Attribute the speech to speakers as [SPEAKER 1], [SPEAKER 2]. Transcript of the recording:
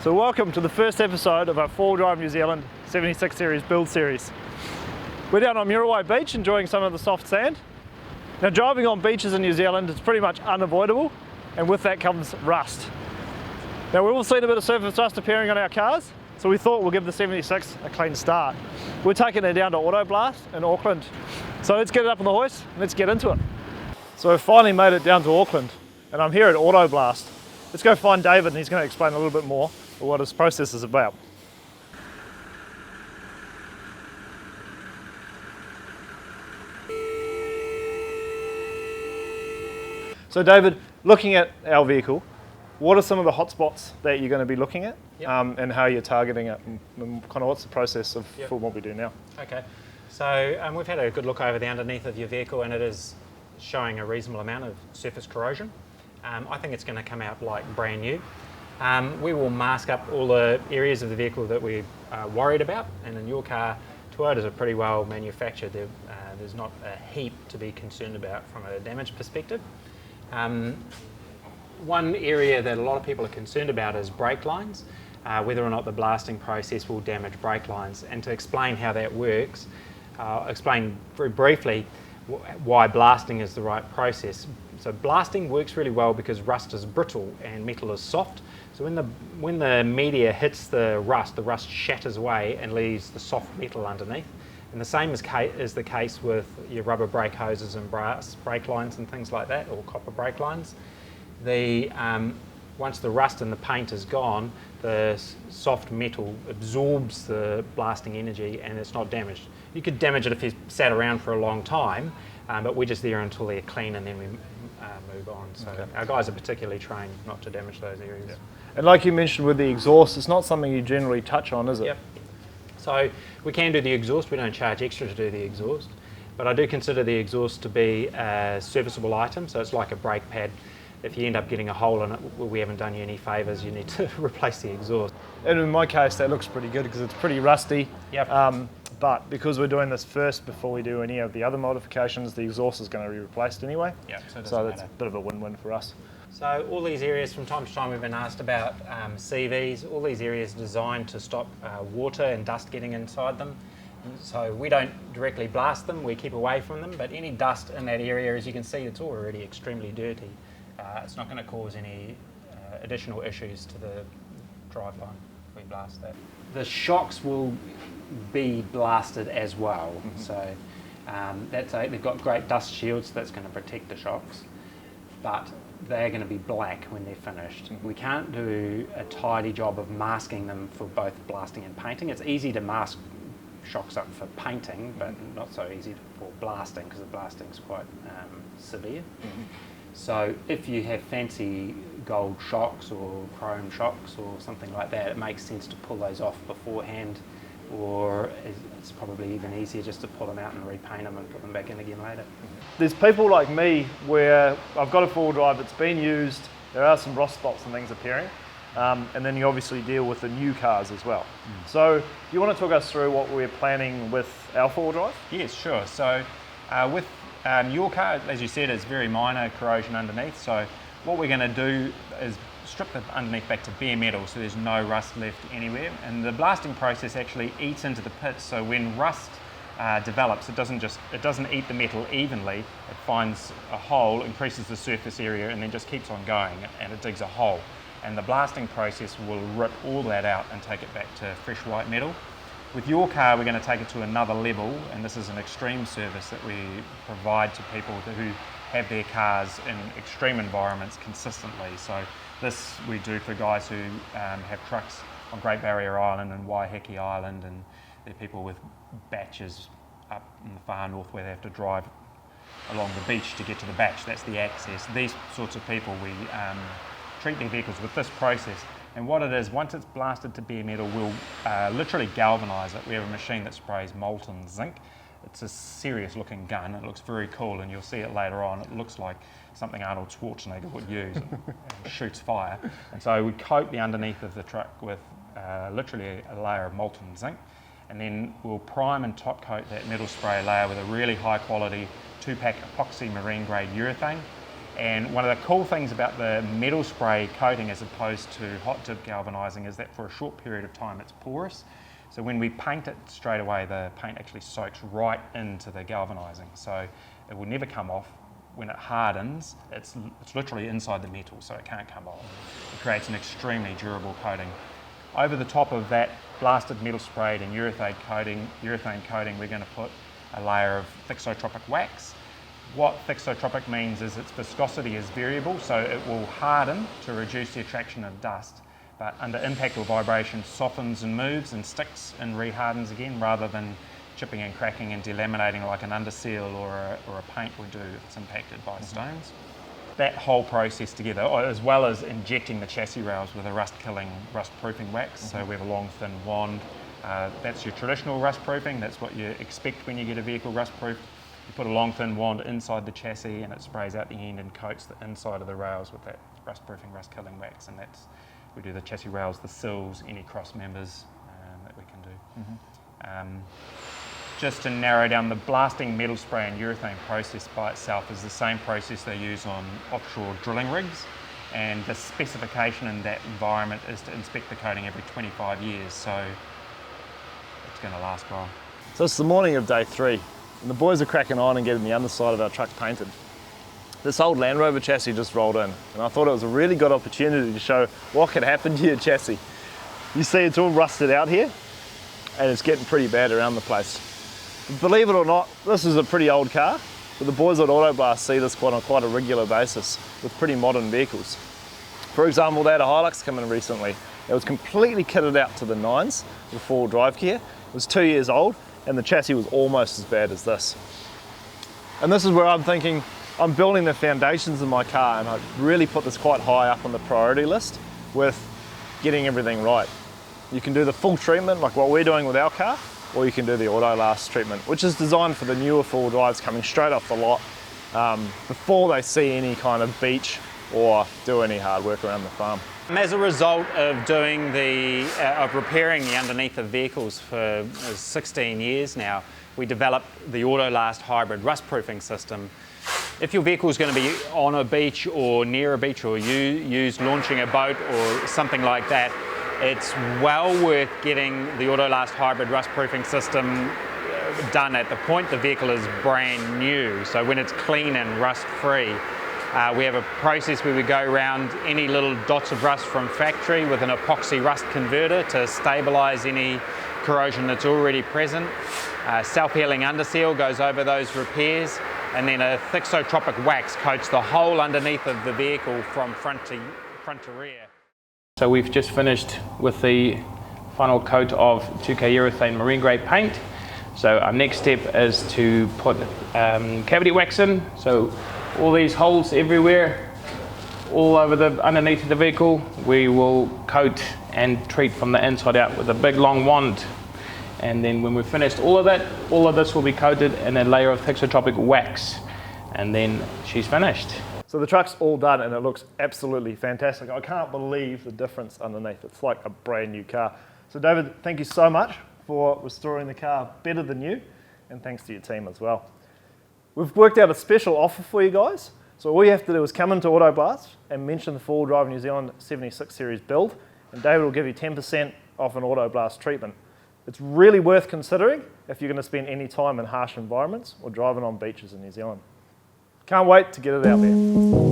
[SPEAKER 1] So welcome to the first episode of our 4-wheel drive New Zealand 76 series build series. We're down on Muriwai Beach enjoying some of the soft sand. Now driving on beaches in New Zealand is pretty much unavoidable, and with that comes rust. Now we've all seen a bit of surface rust appearing on our cars, so we thought we'll give the 76 a clean start. We're taking it down to Auto Blast in Auckland. So let's get it up on the hoist and let's get into it. So we've finally made it down to Auckland, and I'm here at Auto Blast. Let's go find David and he's going to explain a little bit more of what his process is about. So David, looking at our vehicle, what are some of the hotspots that you're going to be looking at?
[SPEAKER 2] Yep.
[SPEAKER 1] And how you're targeting it, and kind of what's the process of
[SPEAKER 2] Yep.
[SPEAKER 1] for what we do now?
[SPEAKER 2] Okay, so we've had a good look over the underneath of your vehicle and it is showing a reasonable amount of surface corrosion. I think it's going to come out like brand new. We will mask up all the areas of the vehicle that we're worried about, and in your car, Toyotas are pretty well manufactured. There's not a heap to be concerned about from a damage perspective. One area that a lot of people are concerned about is brake lines, whether or not the blasting process will damage brake lines. And to explain how that works, explain very briefly why blasting is the right process. So blasting works really well because rust is brittle and metal is soft. So when the media hits the rust shatters away and leaves the soft metal underneath. And the same is the case with your rubber brake hoses and brass brake lines and things like that, or copper brake lines. Once the rust and the paint is gone, the soft metal absorbs the blasting energy and it's not damaged. You could damage it if you sat around for a long time, but we're just there until they're clean and then we move on. So okay. Our guys are particularly trained not to damage those areas.
[SPEAKER 1] Yeah. And like you mentioned with the exhaust, it's not something you generally touch on, is it?
[SPEAKER 2] Yep. So we can do the exhaust. We don't charge extra to do the exhaust, but I do consider the exhaust to be a serviceable item. So it's like a brake pad. If you end up getting a hole in it, we haven't done you any favours. You need to replace the exhaust.
[SPEAKER 1] And in my case, that looks pretty good because it's pretty rusty.
[SPEAKER 2] Yep.
[SPEAKER 1] But because we're doing this first before we do any of the other modifications, the exhaust is going to be replaced anyway.
[SPEAKER 2] Yep.
[SPEAKER 1] So that's a bit of a win-win for us.
[SPEAKER 2] So all these areas, from time to time we've been asked about CVs. All these areas are designed to stop water and dust getting inside them. So we don't directly blast them, we keep away from them, but any dust in that area, as you can see, it's already extremely dirty. It's not going to cause any additional issues to the driveline if we blast that. The shocks will be blasted as well. Mm-hmm. So they've got great dust shields, so that's going to protect the shocks, but they're going to be black when they're finished. We can't do a tidy job of masking them for both blasting and painting. It's easy to mask shocks up for painting, but not so easy for blasting because the blasting is quite severe. Mm-hmm. So if you have fancy gold shocks or chrome shocks or something like that, it makes sense to pull those off beforehand, or it's probably even easier just to pull them out and repaint them and put them back in again later.
[SPEAKER 1] There's people like me where I've got a 4-wheel drive that's been used, there are some rust spots and things appearing, and then you obviously deal with the new cars as well. So do you want to talk us through what we're planning with our 4-wheel drive?
[SPEAKER 2] Yes, sure. So with your car, as you said, is very minor corrosion underneath. So what we're going to do is strip the underneath back to bare metal, so there's no rust left anywhere. And the blasting process actually eats into the pits. So when rust develops, it doesn't eat the metal evenly. It finds a hole, increases the surface area, and then just keeps on going, and it digs a hole. And the blasting process will rip all that out and take it back to fresh white metal. With your car, we're going to take it to another level, and this is an extreme service that we provide to people who have their cars in extreme environments consistently. So this we do for guys who have trucks on Great Barrier Island and Waiheke Island, and they're people with batches up in the far north where they have to drive along the beach to get to the batch. That's the access. These sorts of people, we treat their vehicles with this process. And what it is, once it's blasted to bare metal, we'll literally galvanise it. We have a machine that sprays molten zinc. It's a serious looking gun. It looks very cool, and you'll see it later on. It looks like something Arnold Schwarzenegger would use. It shoots fire. And so we coat the underneath of the truck with literally a layer of molten zinc, and then we'll prime and top coat that metal spray layer with a really high quality 2-pack epoxy marine grade urethane. And one of the cool things about the metal spray coating as opposed to hot dip galvanizing is that for a short period of time it's porous. So when we paint it straight away, the paint actually soaks right into the galvanizing. So it will never come off. When it hardens, it's literally inside the metal, so it can't come off. It creates an extremely durable coating. Over the top of that blasted metal sprayed and urethane coating, we're going to put a layer of Thicksytropic wax. What Thicksytropic means is its viscosity is variable, so it will harden to reduce the attraction of dust, but under impact or vibration softens and moves and sticks and rehardens again, rather than chipping and cracking and delaminating like an underseal or a paint would do if it's impacted by stones. That whole process together, as well as injecting the chassis rails with a rust-proofing wax. So we have a long thin wand. That's your traditional rust proofing. That's what you expect when you get a vehicle rust proofed. You put a long thin wand inside the chassis and it sprays out the end and coats the inside of the rails with that rust proofing, rust killing wax. And we do the chassis rails, the sills, any cross members that we can do. Just to narrow down, the blasting metal spray and urethane process by itself is the same process they use on offshore drilling rigs, and the specification in that environment is to inspect the coating every 25 years, so it's going to last a while.
[SPEAKER 1] So it's the morning of day 3, and the boys are cracking on and getting the underside of our truck painted. This old Land Rover chassis just rolled in, and I thought it was a really good opportunity to show what could happen to your chassis. You see it's all rusted out here, and it's getting pretty bad around the place. Believe it or not, this is a pretty old car, but the boys at Autoblast see this on quite a regular basis with pretty modern vehicles. For example, they had a Hilux come in recently. It was completely kitted out to the nines with 4-wheel drive gear. It was 2 years old, and the chassis was almost as bad as this. And this is where I'm thinking, I'm building the foundations of my car, and I really put this quite high up on the priority list with getting everything right. You can do the full treatment like what we're doing with our car, or you can do the Autoblast treatment, which is designed for the newer 4-wheel drives coming straight off the lot before they see any kind of beach or do any hard work around the farm.
[SPEAKER 2] As a result of repairing the underneath of vehicles for 16 years now, we developed the Autoblast hybrid rust proofing system. If your vehicle is going to be on a beach or near a beach, or used launching a boat or something like that, it's well worth getting the Autoblast hybrid rust proofing system done at the point the vehicle is brand new. So when it's clean and rust free, we have a process where we go around any little dots of rust from factory with an epoxy rust converter to stabilize any corrosion that's already present. Self-healing underseal goes over those repairs, and then a Thicksytropic wax coats the whole underneath of the vehicle from front to rear.
[SPEAKER 3] So we've just finished with the final coat of 2K urethane marine grade paint. So our next step is to put cavity wax in. So all these holes everywhere, all over the underneath of the vehicle, we will coat and treat from the inside out with a big long wand. And then when we've finished all of that, all of this will be coated in a layer of Thicksytropic wax, and then she's finished.
[SPEAKER 1] So the truck's all done and it looks absolutely fantastic. I can't believe the difference underneath. It's like a brand new car. So David, thank you so much for restoring the car better than new, and thanks to your team as well. We've worked out a special offer for you guys. So all you have to do is come into Autoblast and mention the 4-wheel drive New Zealand 76 series build, and David will give you 10% off an Autoblast treatment. It's really worth considering if you're going to spend any time in harsh environments or driving on beaches in New Zealand. Can't wait to get it out there.